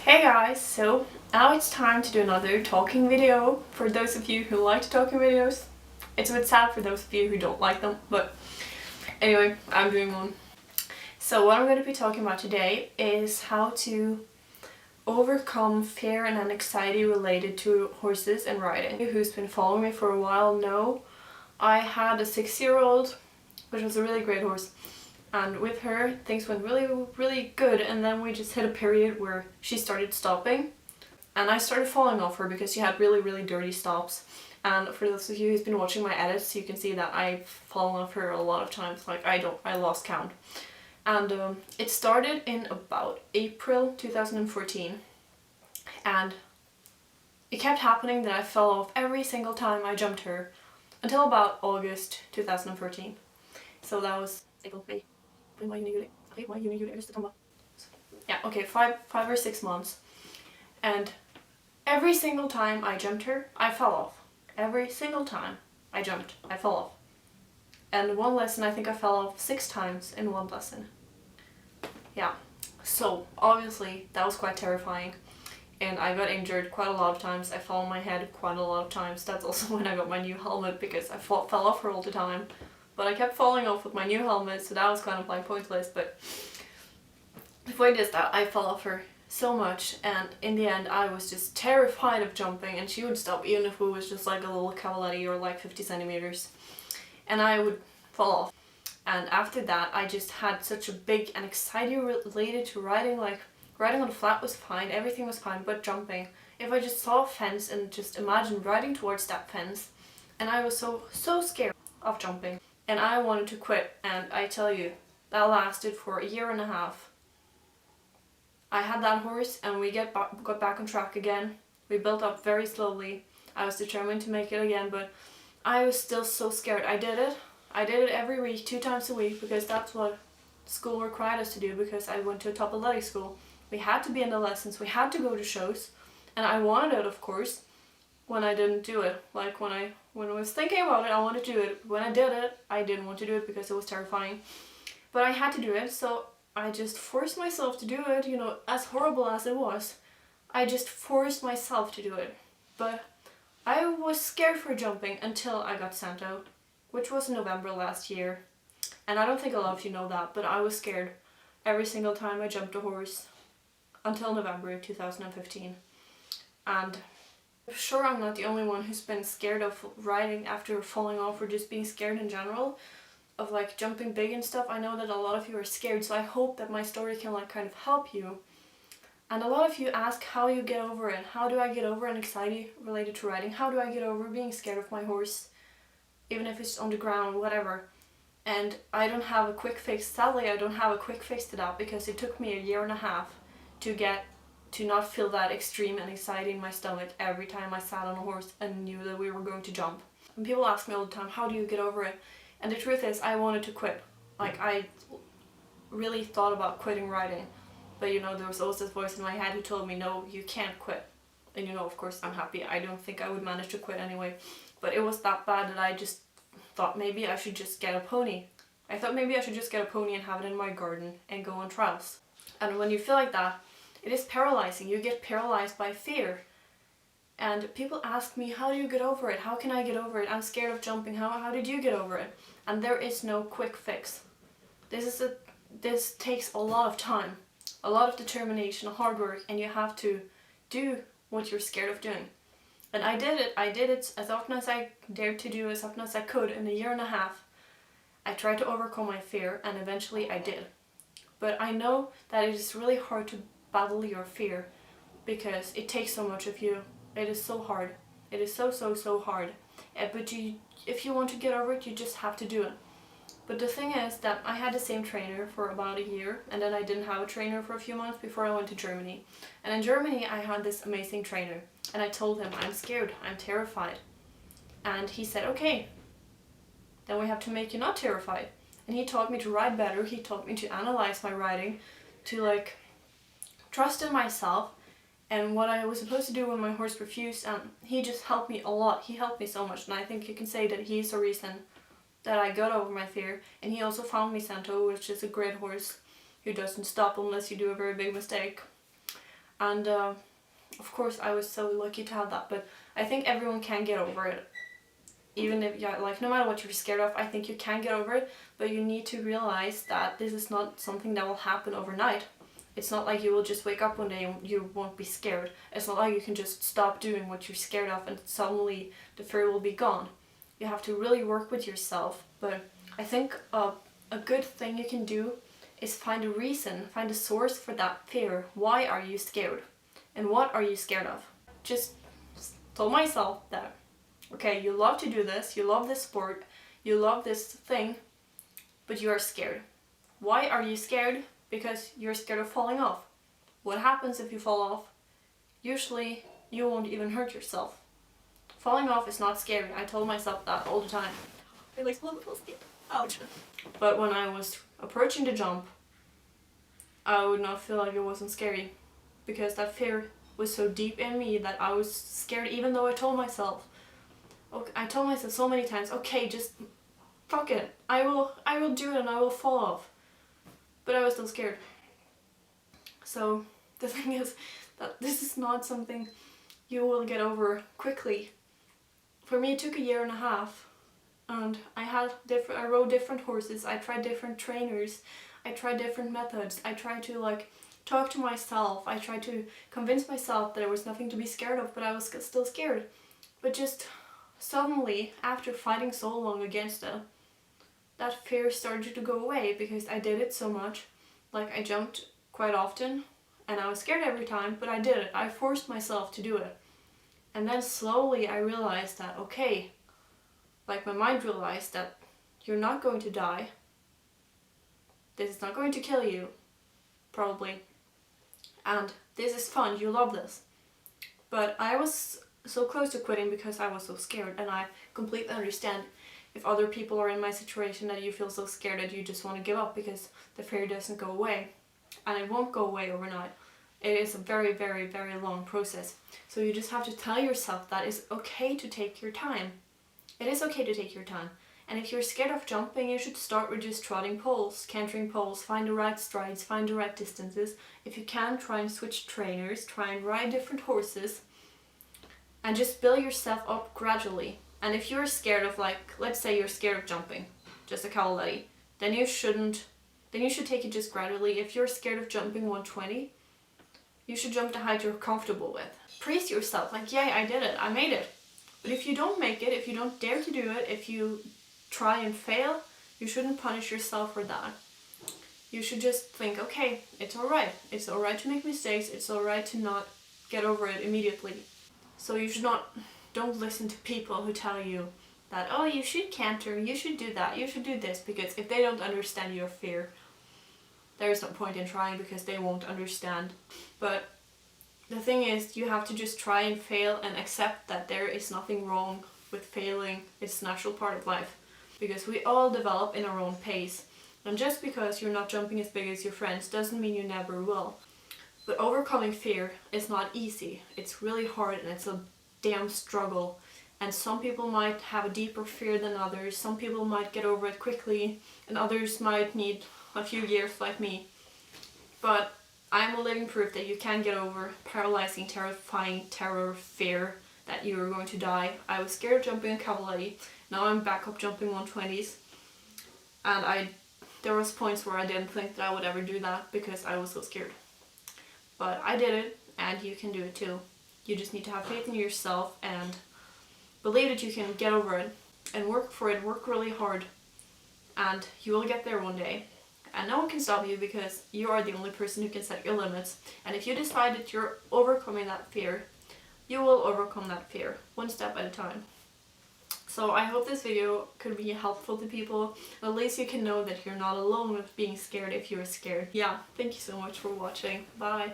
Hey guys, so now it's time to do another talking video for those of you who like talking videos. It's a bit sad for those of you who don't like them, but anyway, I'm doing one. So what I'm going to be talking about today is how to overcome fear and anxiety related to horses and riding. Who's been following me for a while know I had a 6-year-old, which was a really great horse. And with her, things went really good, and then we just hit a period where she started stopping. And I started falling off her because she had really dirty stops. And for those of you who's been watching my edits, you can see that I've fallen off her a lot of times. Like, I lost count. And it started in about April 2014. And it kept happening that I fell off every single time I jumped her until about August 2014. So that was April, May. Yeah, okay, five or 6 months. And every single time I jumped her, I fell off. Every single time I jumped, I fell off. And one lesson, I think I fell off 6 times in one lesson. Yeah, so obviously that was quite terrifying. And I got injured quite a lot of times. I fell on my head quite a lot of times. That's also when I got my new helmet, because I fell off her all the time. But I kept falling off with my new helmet, so that was kind of like pointless. But the point is that I fell off her so much, and in the end I was just terrified of jumping, and she would stop even if it was just like a little cavaletti or like 50 centimeters. And I would fall off. And after that I just had such a big anxiety related to riding. Like, riding on the flat was fine, everything was fine, but jumping. If I just saw a fence and just imagine riding towards that fence, and I was so scared of jumping. And I wanted to quit, and I tell you, that lasted for 1.5 years. I had that horse and we got back on track again. We built up very slowly. I was determined to make it again, but I was still so scared. I did it every week, 2 times a week, because that's what school required us to do, because I went to a top athletic school. We had to be in the lessons, we had to go to shows, and I wanted it, of course. When I didn't do it, like when I was thinking about it, I wanted to do it. When I did it, I didn't want to do it because it was terrifying. But I had to do it, so I just forced myself to do it, you know, as horrible as it was. I just forced myself to do it. But I was scared for jumping until I got sent out, which was in November last year. And I don't think a lot of you know that, but I was scared every single time I jumped a horse until November 2015. And sure, I'm not the only one who's been scared of riding after falling off, or just being scared in general of like jumping big and stuff. I know that a lot of you are scared, so I hope that my story can like kind of help you. And a lot of you ask how you get over it. How do I get over an anxiety related to riding? How do I get over being scared of my horse, even if it's on the ground, whatever? And I don't have a quick fix. Sadly, I don't have a quick fix to that, because it took me 1.5 years to not feel that extreme anxiety in my stomach every time I sat on a horse and knew that we were going to jump. And people ask me all the time, how do you get over it? And the truth is, I wanted to quit. Like, I really thought about quitting riding. But you know, there was always this voice in my head who told me, no, you can't quit. And you know, of course, I'm happy. I don't think I would manage to quit anyway. But it was that bad that I just thought maybe I should just get a pony. I thought maybe I should just get a pony and have it in my garden and go on trials. And when you feel like that, it is paralyzing. You get paralyzed by fear. And people ask me, how do you get over it? How can I get over it? I'm scared of jumping. How did you get over it? And there is no quick fix. This takes a lot of time, a lot of determination, hard work, and you have to do what you're scared of doing. And I did it as often as I dared to do, as often as I could in 1.5 years. I tried to overcome my fear, and eventually I did. But I know that it is really hard to battle your fear, because it takes so much of you. It is so hard. It is so hard. But if you want to get over it, you just have to do it. But the thing is that I had the same trainer for about 1 year, and then I didn't have a trainer for a few months before I went to Germany. And in Germany I had this amazing trainer, and I told him, I'm scared, I'm terrified. And he said, okay, then we have to make you not terrified. And he taught me to ride better. He taught me to analyze my riding, to like trust in myself and what I was supposed to do when my horse refused, and he just helped me a lot. He helped me so much, and I think you can say that he's the reason that I got over my fear. And he also found me Santo, which is a great horse who doesn't stop unless you do a very big mistake. And of course I was so lucky to have that, but I think everyone can get over it. Even if, yeah, like no matter what you're scared of, I think you can get over it, but you need to realize that this is not something that will happen overnight. It's not like you will just wake up one day and you won't be scared. It's not like you can just stop doing what you're scared of and suddenly the fear will be gone. You have to really work with yourself, but I think a good thing you can do is find a reason, find a source for that fear. Why are you scared? And what are you scared of? Just told myself that, okay, you love to do this, you love this sport, you love this thing, but you are scared. Why are you scared? Because you're scared of falling off. What happens if you fall off? Usually you won't even hurt yourself. Falling off is not scary. I told myself that all the time. I like ouch. But when I was approaching the jump, I would not feel like it wasn't scary, because that fear was so deep in me that I was scared, even though I told myself so many times, okay, just fuck it. I will do it and I will fall off. But I was still scared. So the thing is that this is not something you will get over quickly. For me, it took 1.5 years, and I rode different horses, I tried different trainers, I tried different methods, I tried to like talk to myself, I tried to convince myself that there was nothing to be scared of, but I was still scared. But just suddenly, after fighting so long against it, that fear started to go away, because I did it so much. Like, I jumped quite often and I was scared every time, but I did it. I forced myself to do it. And then slowly I realized that, okay, like my mind realized that you're not going to die. This is not going to kill you, probably. And this is fun, you love this. But I was so close to quitting because I was so scared, and I completely understand if other people are in my situation that you feel so scared that you just want to give up because the fear doesn't go away. And it won't go away overnight. It is a very, very, very long process. So you just have to tell yourself that it's okay to take your time. It is okay to take your time. And if you're scared of jumping, you should start with just trotting poles, cantering poles, find the right strides, find the right distances. If you can, try and switch trainers, try and ride different horses, and just build yourself up gradually. And if you're scared of, like, let's say you're scared of jumping, just a cavaletti, then you should take it just gradually. If you're scared of jumping 120, you should jump the height you're comfortable with. Praise yourself, like, yay, I did it, I made it. But if you don't make it, if you don't dare to do it, if you try and fail, you shouldn't punish yourself for that. You should just think, okay, it's alright. It's alright to make mistakes, it's alright to not get over it immediately. So you should don't listen to people who tell you that, oh, you should canter, you should do that, you should do this, because if they don't understand your fear, there's no point in trying, because they won't understand. But the thing is, you have to just try and fail and accept that there is nothing wrong with failing. It's a natural part of life, because we all develop in our own pace. And just because you're not jumping as big as your friends doesn't mean you never will. But overcoming fear is not easy. It's really hard, and it's a damn struggle. And some people might have a deeper fear than others. Some people might get over it quickly, and others might need a few years like me. But I'm a living proof that you can get over paralyzing, terrifying terror, fear that you are going to die. I was scared of jumping a cavaletti. Now I'm back up jumping 120s. And there was points where I didn't think that I would ever do that because I was so scared. But I did it, and you can do it too. You just need to have faith in yourself and believe that you can get over it and work for it, work really hard, and you will get there one day. And no one can stop you, because you are the only person who can set your limits. And if you decide that you're overcoming that fear, you will overcome that fear, one step at a time. So I hope this video could be helpful to people. At least you can know that you're not alone with being scared if you're scared. Yeah, thank you so much for watching. Bye.